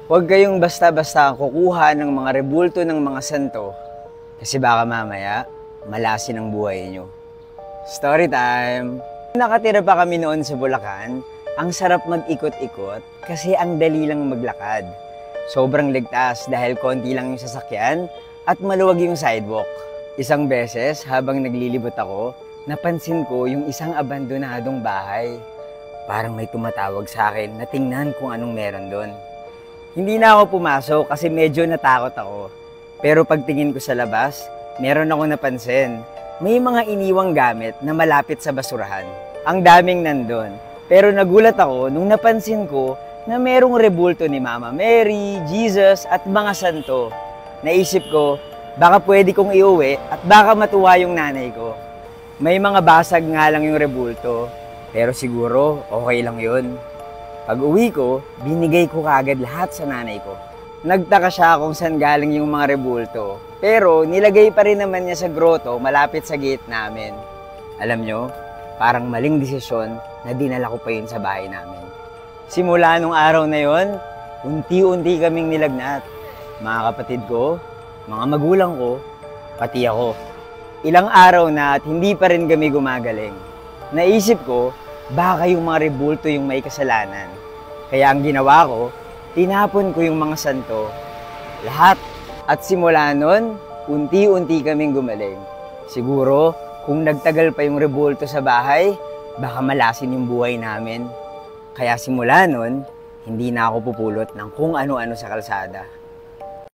Huwag kayong basta-basta kukuha ng mga rebulto ng mga santo kasi baka mamaya malasin ang buhay nyo. Story time! Nakatira pa kami noon sa Bulacan. Ang sarap mag-ikot-ikot kasi ang dali lang maglakad. Sobrang ligtas dahil konti lang yung sasakyan at maluwag yung sidewalk. Isang beses habang naglilibot ako, napansin ko yung isang abandonadong bahay. Parang may tumatawag sa akin na tingnan kung anong meron doon. Hindi na ako pumasok kasi medyo natakot ako. Pero pagtingin ko sa labas, meron ako napansin. May mga iniwang gamit na malapit sa basurahan. Ang daming nandun. Pero nagulat ako nung napansin ko na merong rebulto ni Mama Mary, Jesus at mga santo. Naisip ko, baka pwede kong iuwi at baka matuwa yung nanay ko. May mga basag nga lang yung rebulto, pero siguro okay lang yun. Pag uwi ko, binigay ko kaagad lahat sa nanay ko. Nagtaka siya kung saan galing yung mga rebulto, pero nilagay pa rin naman niya sa groto malapit sa gate namin. Alam nyo, parang maling desisyon na dinala ko pa yun sa bahay namin. Simula nung araw na yon, unti-unti kaming nilagnat. Mga kapatid ko, mga magulang ko, pati ako. Ilang araw na at hindi pa rin kami gumagaling. Naisip ko, baka yung mga rebulto yung may kasalanan. Kaya ang ginawa ko, tinapon ko yung mga santo. Lahat. At simula nun, unti-unti kaming gumaling. Siguro, kung nagtagal pa yung rebulto sa bahay, baka malasin yung buhay namin. Kaya simula nun, hindi na ako pupulot ng kung ano-ano sa kalsada.